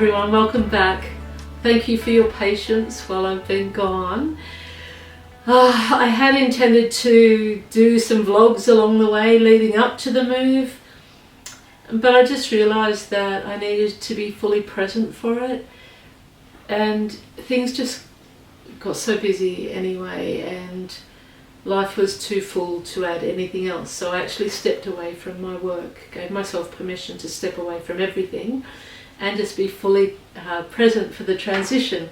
everyone, welcome back. Thank you for your patience while I've been gone. I had intended to do some vlogs along the way leading up to the move, but I just realised that I needed to be fully present for it, and things just got so busy anyway, and life was too full to add anything else. So I actually stepped away from my work, gave myself permission to step away from everything and just be fully present for the transition.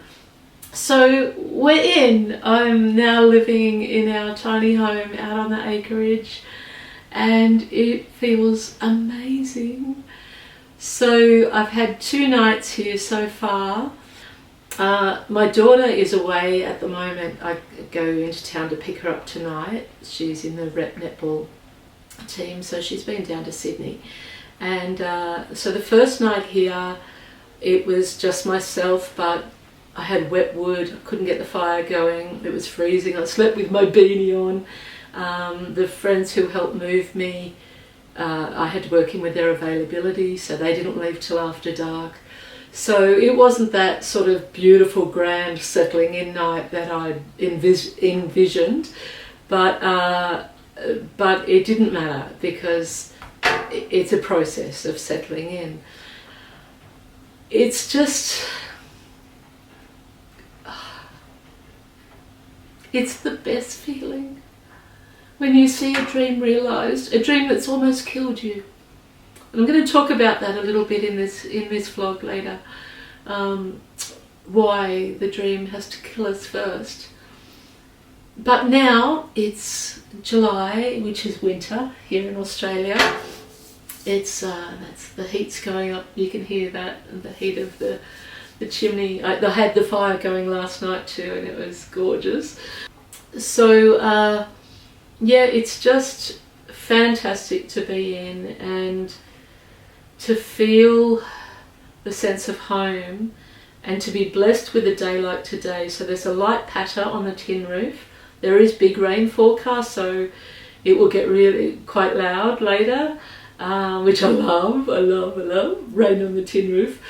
So we're in. I'm now living in our tiny home out on the acreage, and it feels amazing. So I've had 2 nights here so far. My daughter is away at the moment. I go into town to pick her up tonight. She's in the rep netball team, so she's been down to Sydney. And so the first night here, it was just myself, but I had wet wood. I couldn't get the fire going. It was freezing. I slept with my beanie on. The friends who helped move me, I had to work in with their availability, so they didn't leave till after dark. So it wasn't that sort of beautiful, grand settling in night that I'd envisioned, but it didn't matter because it's a process of settling in. It's just, it's the best feeling when you see a dream realised, a dream that's almost killed you. I'm going to talk about that a little bit in this vlog later, why the dream has to kill us first. But now it's July, which is winter here in Australia. It's that's the heat's going up. You can hear that, the heat of the chimney. I had the fire going last night too, and it was gorgeous. So yeah, it's just fantastic to be in and to feel the sense of home, and to be blessed with a day like today. So there's a light patter on the tin roof. There is big rain forecast, so it will get really quite loud later, which I love. I love rain on the tin roof.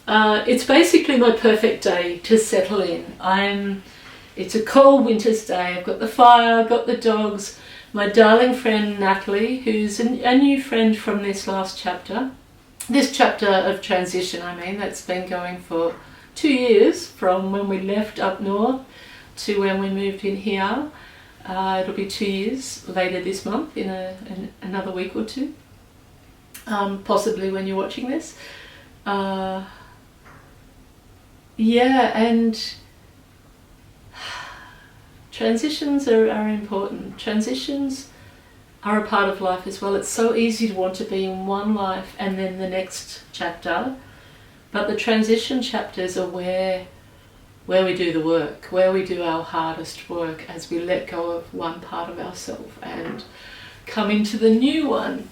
It's basically my perfect day to settle in. It's a cold winter's day. I've got the fire, I've got the dogs, my darling friend Natalie, who's a new friend from this last chapter. This chapter of transition, that's been going for 2 years, from when we left up north to when we moved in here. It'll be 2 years later this month, in another week or two, possibly when you're watching this. Yeah, and transitions are important. Transitions are a part of life as well. It's so easy to want to be in one life and then the next chapter, but the transition chapters are where we do the work, where we do our hardest work as we let go of one part of ourselves and come into the new one.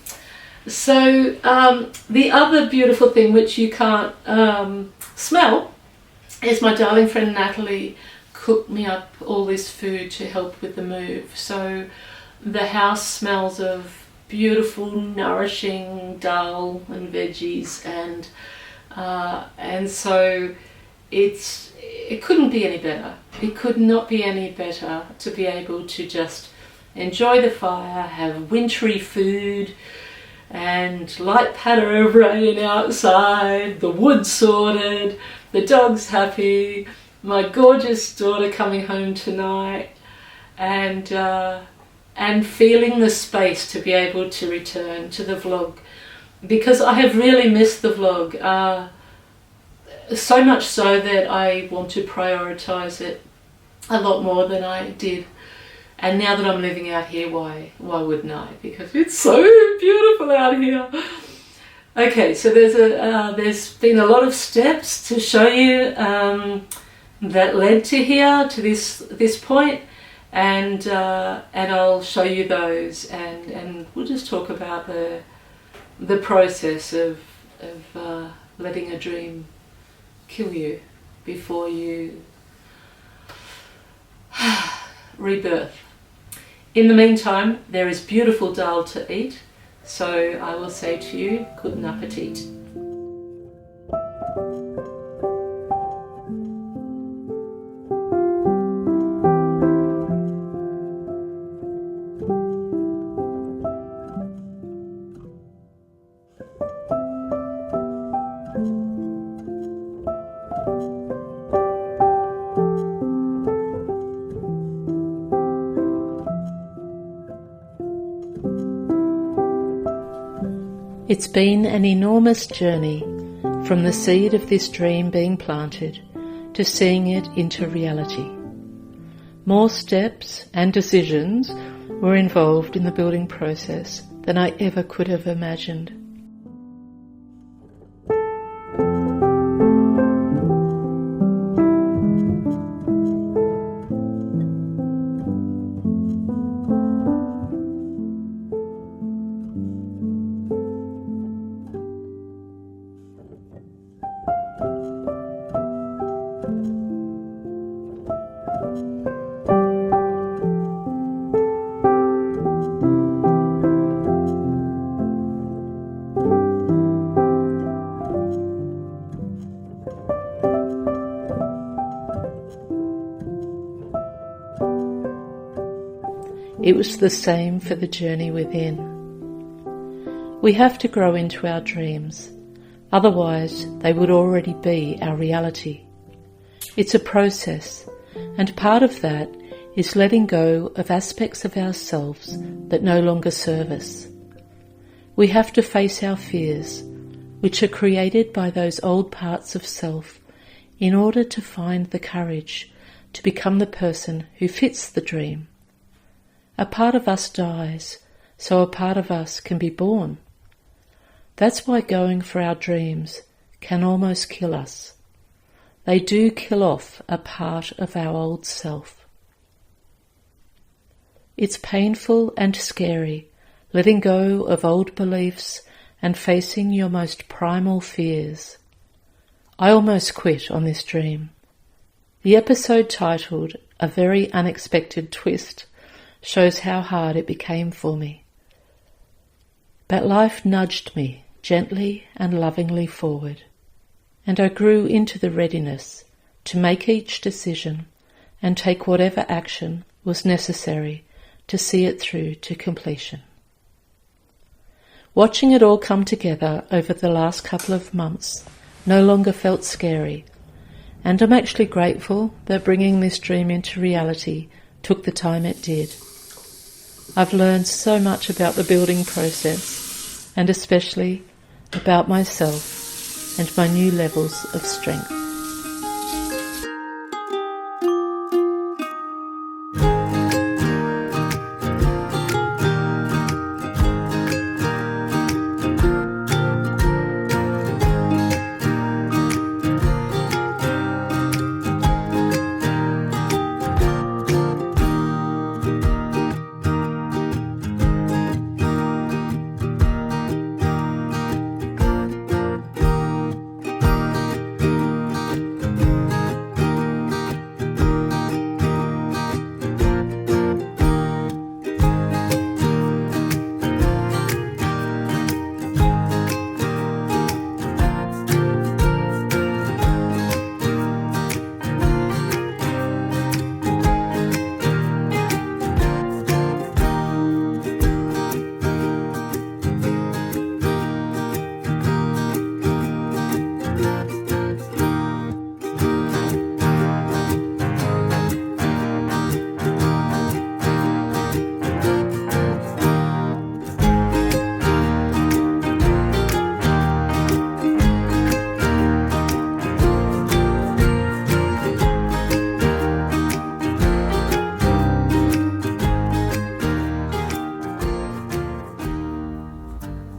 So the other beautiful thing, which you can't smell, is my darling friend Natalie cooked me up all this food to help with the move. So the house smells of beautiful, nourishing dal and veggies, and so it couldn't be any better. It could not be any better to be able to just enjoy the fire, have wintry food, and light patter of rain outside, the wood sorted, the dogs happy, my gorgeous daughter coming home tonight, and feeling the space to be able to return to the vlog, because I have really missed the vlog, so much so that I want to prioritise it a lot more than I did. And now that I'm living out here, why wouldn't I? Because it's so beautiful out here. Okay, so there's been a lot of steps to show you that led to here, to this point. And I'll show you those, and we'll just talk about the process of letting a dream kill you before you rebirth. In the meantime, there is beautiful dal to eat, so I will say to you, guten appetit. It's been an enormous journey from the seed of this dream being planted to seeing it into reality. More steps and decisions were involved in the building process than I ever could have imagined. It was the same for the journey within. We have to grow into our dreams, otherwise they would already be our reality. It's a process, and part of that is letting go of aspects of ourselves that no longer serve us. We have to face our fears, which are created by those old parts of self, in order to find the courage to become the person who fits the dream. A part of us dies, so a part of us can be born. That's why going for our dreams can almost kill us. They do kill off a part of our old self. It's painful and scary, letting go of old beliefs and facing your most primal fears. I almost quit on this dream. The episode titled "A Very Unexpected Twist" shows how hard it became for me. But life nudged me gently and lovingly forward, and I grew into the readiness to make each decision and take whatever action was necessary to see it through to completion. Watching it all come together over the last couple of months no longer felt scary, and I'm actually grateful that bringing this dream into reality took the time it did. I've learned so much about the building process, and especially about myself and my new levels of strength.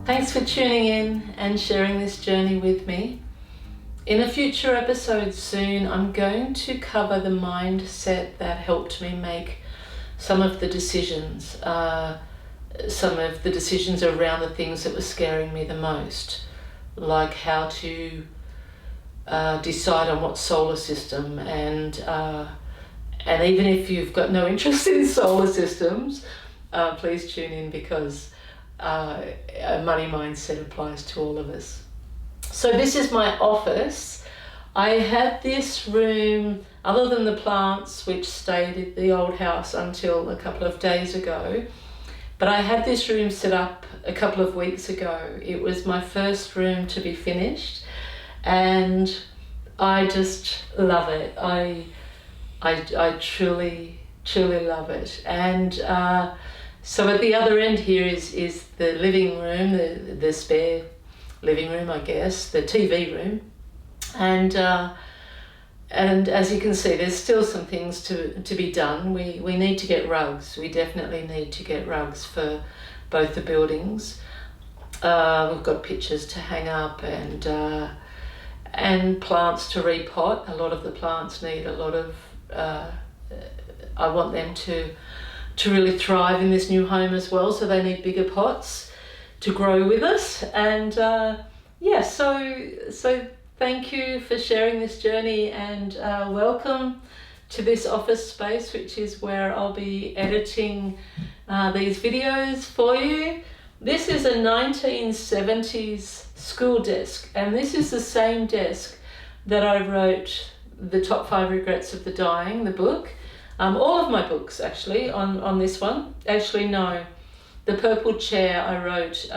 Thanks for tuning in and sharing this journey with me. In a future episode soon, I'm going to cover the mindset that helped me make some of the decisions around the things that were scaring me the most, like how to decide on what solar system, and even if you've got no interest in solar systems, please tune in, because a money mindset applies to all of us. So this is my office. I had this room, other than the plants which stayed at the old house until a couple of days ago, but I had this room set up a couple of weeks ago. It was my first room to be finished, and I just love it. I truly love it. And So at the other end here is the living room, the spare living room, I guess, the TV room. And as you can see, there's still some things to be done. We need to get rugs. We definitely need to get rugs for both the buildings. We've got pictures to hang up and plants to repot. A lot of the plants need a lot of, I want them to really thrive in this new home as well, so they need bigger pots to grow with us. And yeah, so thank you for sharing this journey, and welcome to this office space, which is where I'll be editing these videos for you. This is a 1970s school desk, and this is the same desk that I wrote the Top 5 Regrets of the Dying, the book. All of my books actually on this one. Actually no, the purple chair I wrote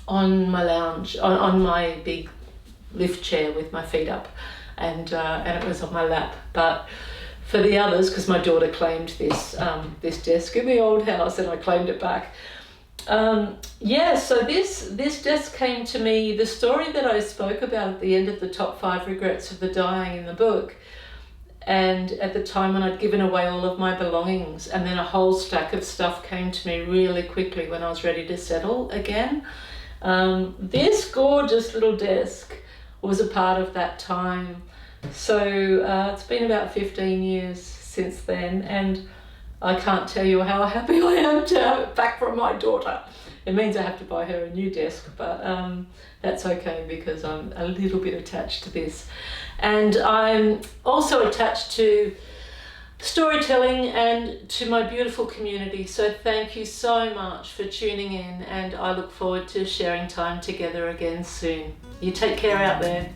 on my lounge, on my big lift chair with my feet up, and it was on my lap. But for the others, because my daughter claimed this desk in the old house and I claimed it back. Yeah, so this desk came to me, the story that I spoke about at the end of the Top 5 Regrets of the Dying in the book, and at the time when I'd given away all of my belongings, and then a whole stack of stuff came to me really quickly when I was ready to settle again. This gorgeous little desk was a part of that time. So it's been about 15 years since then, and I can't tell you how happy I am to have it back from my daughter. It means I have to buy her a new desk, but that's okay because I'm a little bit attached to this. And I'm also attached to storytelling and to my beautiful community. So thank you so much for tuning in, and I look forward to sharing time together again soon. You take care out there.